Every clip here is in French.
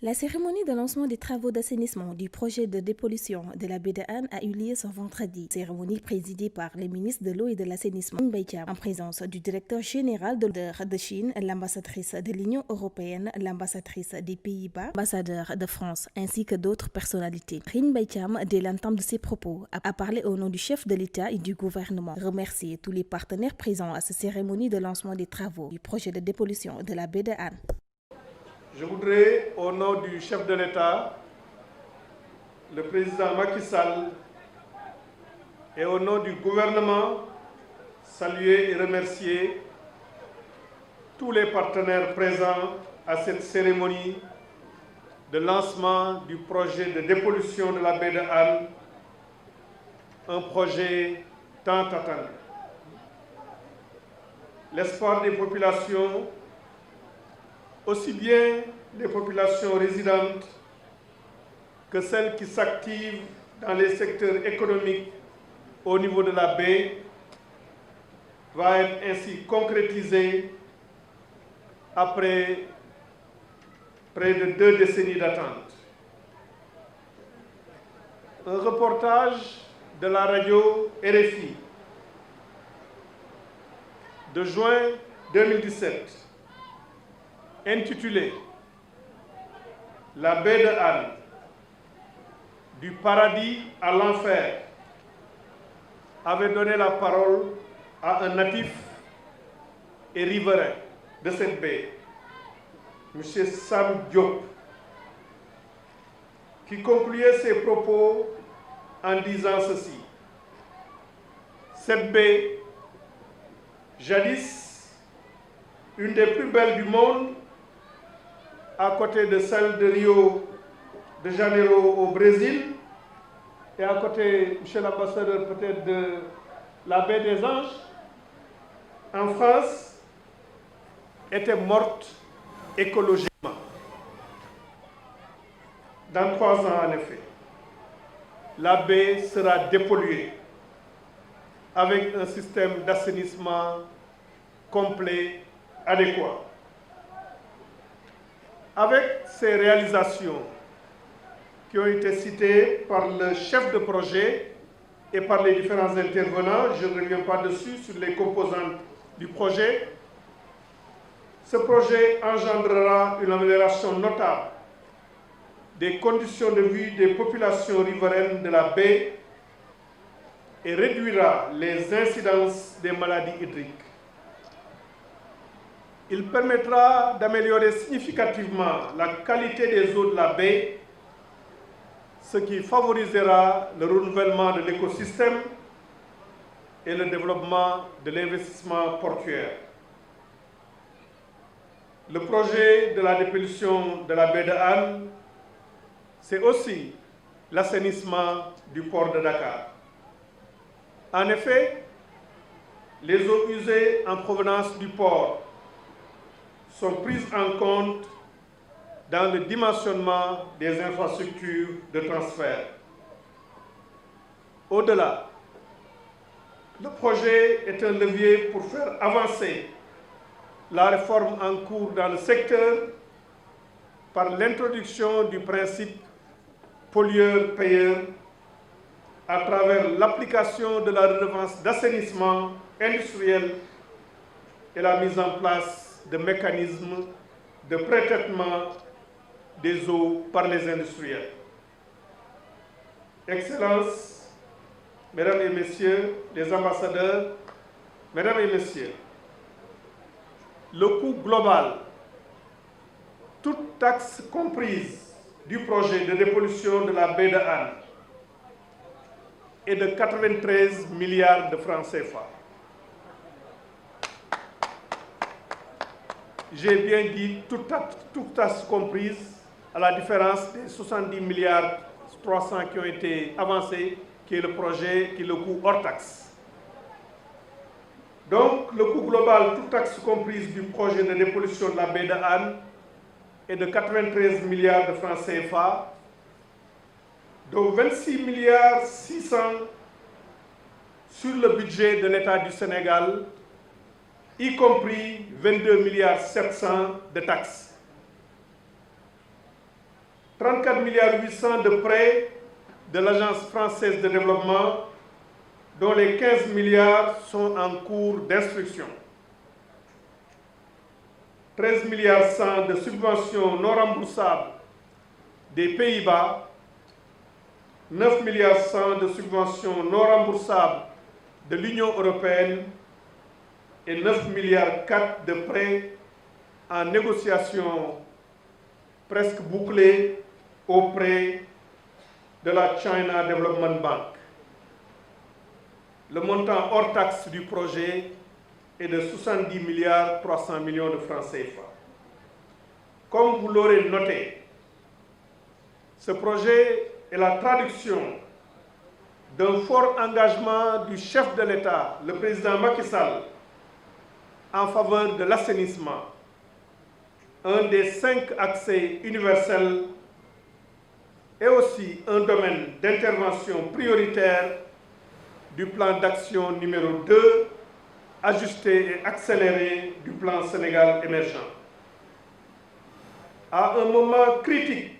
La cérémonie de lancement des travaux d'assainissement du projet de dépollution de la baie de Han a eu lieu ce vendredi. Cérémonie présidée par les ministres de l'eau et de l'assainissement en présence du directeur général de Chine, l'ambassadrice de l'Union européenne, l'ambassadrice des Pays-Bas, l'ambassadeur de France, ainsi que d'autres personnalités. Rin Baicham, dès l'entame de ses propos, a parlé au nom du chef de l'État et du gouvernement, remercier tous les partenaires présents à cette cérémonie de lancement des travaux du projet de dépollution de la baie de Han. Je voudrais, au nom du chef de l'État, le président Macky Sall, et au nom du gouvernement, saluer et remercier tous les partenaires présents à cette cérémonie de lancement du projet de dépollution de la baie de Han, un projet tant attendu. L'espoir des populations, aussi bien les populations résidentes que celles qui s'activent dans les secteurs économiques au niveau de la baie, va être ainsi concrétisé après près de 2 décennies d'attente. Un reportage de la radio RFI de juin 2017 intitulé « La baie de Han, du paradis à l'enfer » avait donné la parole à un natif et riverain de cette baie, M. Sam Diop, qui concluait ses propos en disant ceci: cette baie, jadis une des plus belles du monde, à côté de celle de Rio de Janeiro au Brésil, et à côté, monsieur l'ambassadeur, peut-être de la baie des Anges, en France, était morte écologiquement. Dans 3 ans, en effet, la baie sera dépolluée avec un système d'assainissement complet, adéquat. Avec ces réalisations qui ont été citées par le chef de projet et par les différents intervenants, je ne reviens pas dessus, sur les composantes du projet, ce projet engendrera une amélioration notable des conditions de vie des populations riveraines de la baie et réduira les incidences des maladies hydriques. Il permettra d'améliorer significativement la qualité des eaux de la baie, ce qui favorisera le renouvellement de l'écosystème et le développement de l'investissement portuaire. Le projet de la dépollution de la baie de Han, c'est aussi l'assainissement du port de Dakar. En effet, les eaux usées en provenance du port sont prises en compte dans le dimensionnement des infrastructures de transfert. Au-delà, le projet est un levier pour faire avancer la réforme en cours dans le secteur par l'introduction du principe pollueur-payeur à travers l'application de la redevance d'assainissement industriel et la mise en place de mécanismes de pré-traitement des eaux par les industriels. Excellences, Mesdames et Messieurs les ambassadeurs, Mesdames et Messieurs, le coût global, toute taxe comprise, du projet de dépollution de la baie de Han est de 93 milliards de francs CFA. J'ai bien dit toute taxe comprise, à la différence des 70 milliards 300 qui ont été avancés, qui est le projet, qui est le coût hors taxe. Donc, le coût global, toute taxe comprise, du projet de dépollution de la baie de Han est de 93 milliards de francs CFA, dont 26 milliards 600 sur le budget de l'État du Sénégal, y compris 22 milliards 700 de taxes. 34 milliards 800 de prêts de l'Agence française de développement, dont les 15 milliards sont en cours d'instruction. 13 milliards 100 de subventions non remboursables des Pays-Bas, 9 milliards 100 de subventions non remboursables de l'Union européenne et 9 milliards 4 de prêts en négociation presque bouclés auprès de la China Development Bank. Le montant hors taxe du projet est de 70 milliards 300 millions de francs CFA. Comme vous l'aurez noté, ce projet est la traduction d'un fort engagement du chef de l'État, le président Macky Sall, en faveur de l'assainissement, un des 5 accès universels et aussi un domaine d'intervention prioritaire du plan d'action numéro 2, ajusté et accéléré du plan Sénégal émergent. À un moment critique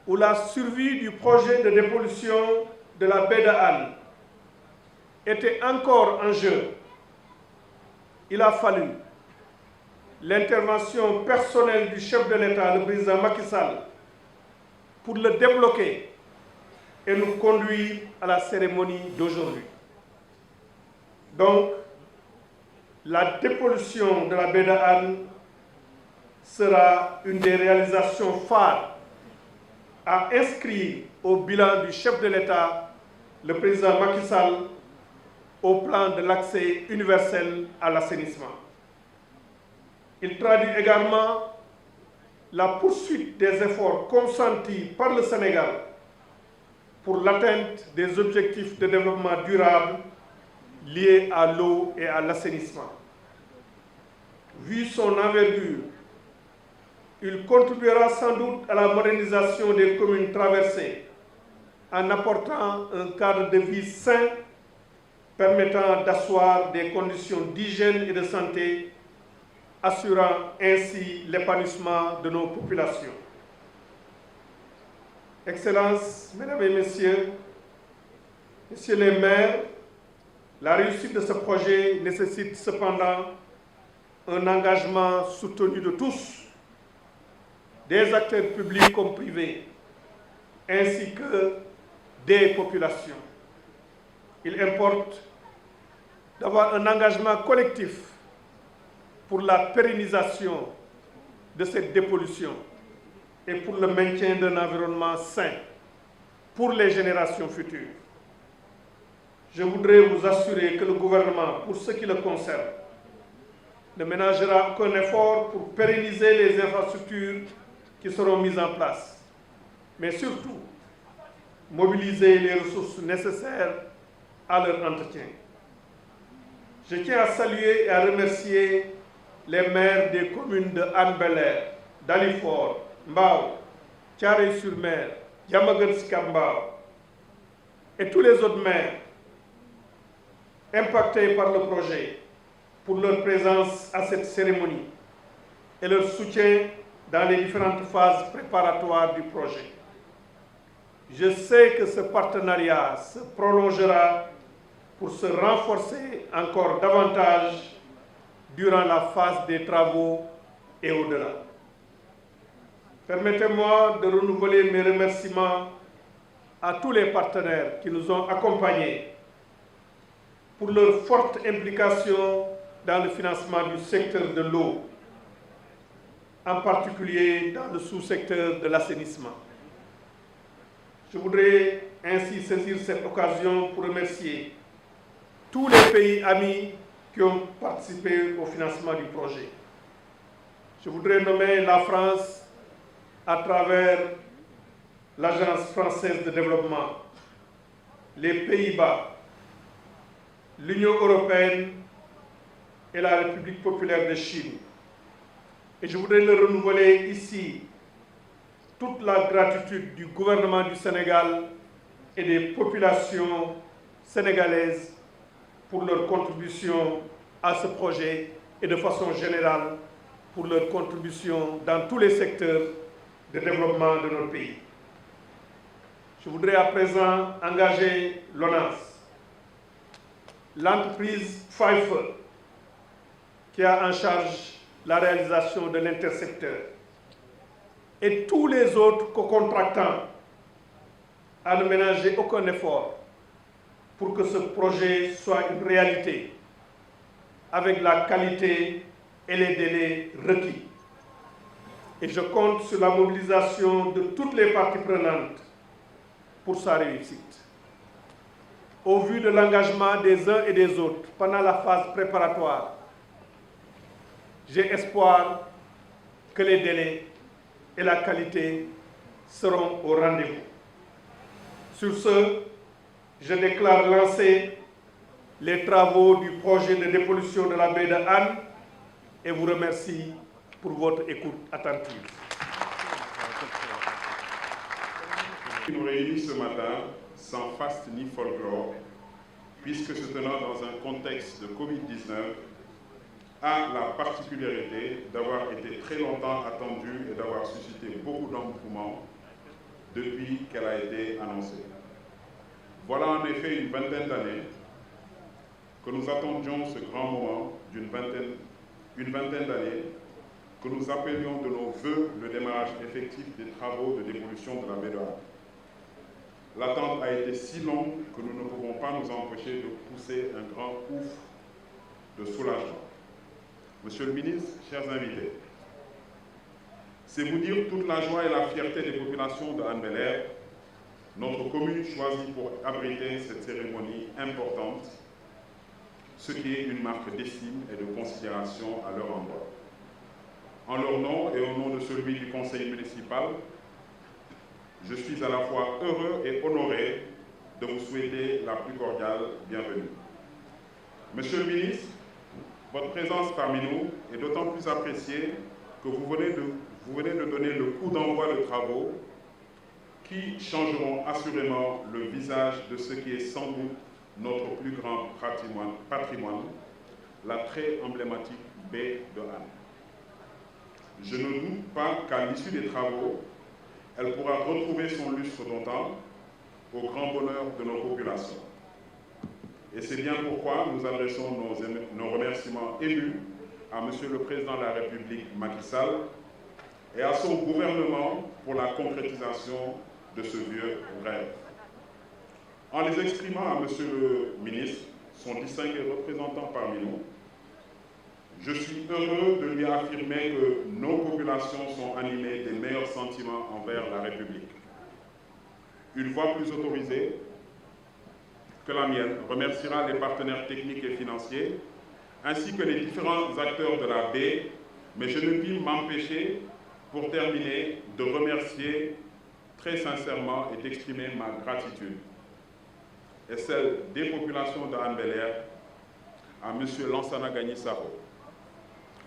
où la survie du projet de dépollution de la baie de Hann était encore en jeu, il a fallu l'intervention personnelle du chef de l'État, le président Macky Sall, pour le débloquer et nous conduire à la cérémonie d'aujourd'hui. Donc, la dépollution de la baie de Hann sera une des réalisations phares à inscrire au bilan du chef de l'État, le président Macky Sall, au plan de l'accès universel à l'assainissement. Il traduit également la poursuite des efforts consentis par le Sénégal pour l'atteinte des objectifs de développement durable liés à l'eau et à l'assainissement. Vu son envergure, il contribuera sans doute à la modernisation des communes traversées en apportant un cadre de vie sain permettant d'asseoir des conditions d'hygiène et de santé, assurant ainsi l'épanouissement de nos populations. Excellences, Mesdames et Messieurs, Messieurs les maires, la réussite de ce projet nécessite cependant un engagement soutenu de tous, des acteurs publics comme privés, ainsi que des populations. Il importe d'avoir un engagement collectif pour la pérennisation de cette dépollution et pour le maintien d'un environnement sain pour les générations futures. Je voudrais vous assurer que le gouvernement, pour ce qui le concerne, ne ménagera aucun effort pour pérenniser les infrastructures qui seront mises en place, mais surtout mobiliser les ressources nécessaires à leur entretien. Je tiens à saluer et à remercier les maires des communes de Hann Bel-Air, Dalifort, Mbao, Thiaroye-sur-Mer, Diamaguène Sicap Mbao et tous les autres maires impactés par le projet pour leur présence à cette cérémonie et leur soutien dans les différentes phases préparatoires du projet. Je sais que ce partenariat se prolongera pour se renforcer encore davantage durant la phase des travaux et au-delà. Permettez-moi de renouveler mes remerciements à tous les partenaires qui nous ont accompagnés pour leur forte implication dans le financement du secteur de l'eau, en particulier dans le sous-secteur de l'assainissement. Je voudrais ainsi saisir cette occasion pour remercier tous les pays amis qui ont participé au financement du projet. Je voudrais nommer la France à travers l'Agence française de développement, les Pays-Bas, l'Union européenne et la République populaire de Chine. Et je voudrais le renouveler ici, toute la gratitude du gouvernement du Sénégal et des populations sénégalaises pour leur contribution à ce projet et de façon générale pour leur contribution dans tous les secteurs de développement de notre pays. Je voudrais à présent engager l'ONAS, l'entreprise Pfeiffer, qui a en charge la réalisation de l'intercepteur, et tous les autres co-contractants à ne ménager aucun effort pour que ce projet soit une réalité avec la qualité et les délais requis. Et je compte sur la mobilisation de toutes les parties prenantes pour sa réussite. Au vu de l'engagement des uns et des autres pendant la phase préparatoire, j'ai espoir que les délais et la qualité seront au rendez-vous. Sur ce, je déclare lancer les travaux du projet de dépollution de la baie de Hann et vous remercie pour votre écoute attentive. Nous réunissons ce matin sans faste ni folklore, puisque se tenant dans un contexte de Covid-19, a la particularité d'avoir été très longtemps attendue et d'avoir suscité beaucoup d'engouement depuis qu'elle a été annoncée. Voilà en effet une vingtaine d'années que nous attendions ce grand moment une vingtaine d'années que nous appelions de nos vœux le démarrage effectif des travaux de dépollution de la baie de Hann. L'attente a été si longue que nous ne pouvons pas nous empêcher de pousser un grand ouf de soulagement. Monsieur le ministre, chers invités, c'est vous dire toute la joie et la fierté des populations de Hann-Bel-Air, notre commune choisie pour abriter cette cérémonie importante, ce qui est une marque d'estime et de considération à leur endroit. En leur nom et au nom de celui du conseil municipal, je suis à la fois heureux et honoré de vous souhaiter la plus cordiale bienvenue. Monsieur le ministre, votre présence parmi nous est d'autant plus appréciée que vous venez de donner le coup d'envoi de travaux qui changeront assurément le visage de ce qui est sans doute notre plus grand patrimoine, la très emblématique baie de Hann. Je ne doute pas qu'à l'issue des travaux, elle pourra retrouver son lustre d'antan au grand bonheur de nos populations. Et c'est bien pourquoi nous adressons nos remerciements émus à Monsieur le Président de la République Macky Sall et à son gouvernement pour la concrétisation de ce vieux rêve. En les exprimant à Monsieur le ministre, son distingué représentant parmi nous, je suis heureux de lui affirmer que nos populations sont animées des meilleurs sentiments envers la République. Une fois plus autorisée que la mienne, remerciera les partenaires techniques et financiers, ainsi que les différents acteurs de la baie, mais je ne puis m'empêcher, pour terminer, de remercier très sincèrement et d'exprimer ma gratitude et celle des populations de Hann-Bel-Air à M. Lansana Gagny Sakho.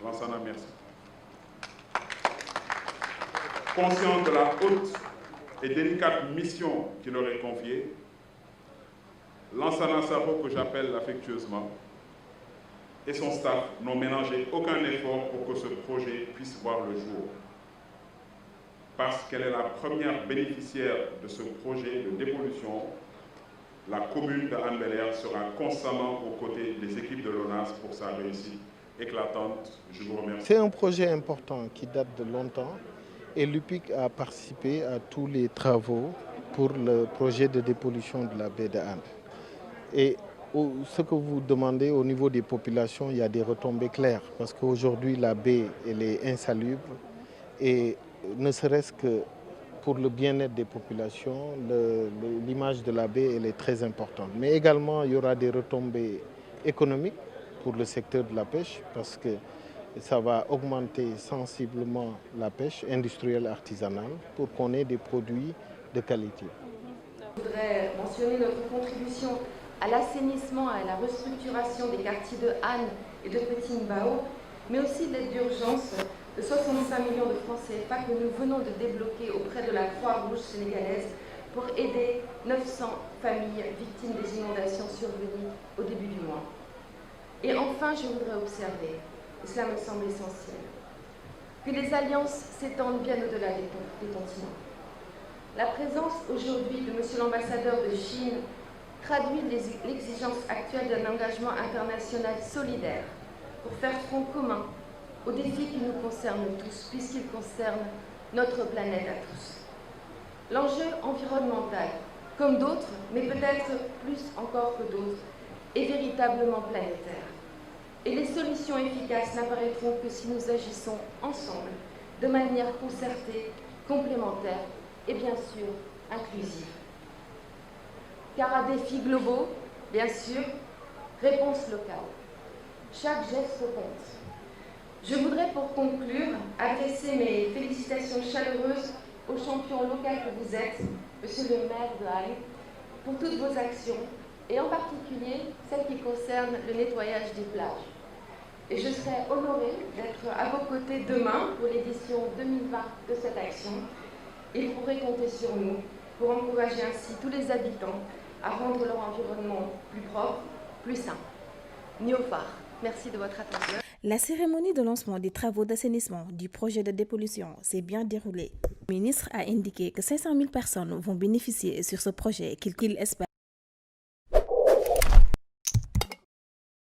Lansana, merci. Conscient de la haute et délicate mission qui leur est confiée, Lansana Sakho, que j'appelle affectueusement, et son staff n'ont ménagé aucun effort pour que ce projet puisse voir le jour. Parce qu'elle est la première bénéficiaire de ce projet de dépollution, la commune de Hann-Bel-Air sera constamment aux côtés des équipes de l'ONAS pour sa réussite éclatante. Je vous remercie. C'est un projet important qui date de longtemps et l'UPIC a participé à tous les travaux pour le projet de dépollution de la baie de Hann. Et ce que vous demandez au niveau des populations, il y a des retombées claires parce qu'aujourd'hui la baie elle est insalubre et ne serait-ce que pour le bien-être des populations, l'image de la baie elle est très importante. Mais également il y aura des retombées économiques pour le secteur de la pêche parce que ça va augmenter sensiblement la pêche industrielle artisanale pour qu'on ait des produits de qualité. Je voudrais mentionner notre contribution à l'assainissement, à la restructuration des quartiers de Hann et de Petit Mbao, mais aussi de l'aide d'urgence de 65 millions de francs CFA que nous venons de débloquer auprès de la Croix-Rouge sénégalaise pour aider 900 familles victimes des inondations survenues au début du mois. Et enfin, je voudrais observer, et cela me semble essentiel, que les alliances s'étendent bien au-delà des continents. La présence aujourd'hui de M. l'ambassadeur de Chine traduit l'exigence actuelle d'un engagement international solidaire pour faire front commun aux défis qui nous concernent tous, puisqu'ils concernent notre planète à tous. L'enjeu environnemental, comme d'autres, mais peut-être plus encore que d'autres, est véritablement planétaire. Et les solutions efficaces n'apparaîtront que si nous agissons ensemble, de manière concertée, complémentaire et bien sûr inclusive. Car à défis globaux, bien sûr, réponse locale. Chaque geste compte. Je voudrais pour conclure adresser mes félicitations chaleureuses aux champions locaux que vous êtes, Monsieur le maire de Halle, pour toutes vos actions et en particulier celles qui concernent le nettoyage des plages. Et je serai honorée d'être à vos côtés demain pour l'édition 2020 de cette action. Et vous pourrez compter sur nous pour encourager ainsi tous les habitants à rendre leur environnement plus propre, plus sain. Niofar, merci de votre attention. La cérémonie de lancement des travaux d'assainissement du projet de dépollution s'est bien déroulée. Le ministre a indiqué que 500 000 personnes vont bénéficier sur ce projet qu'il espère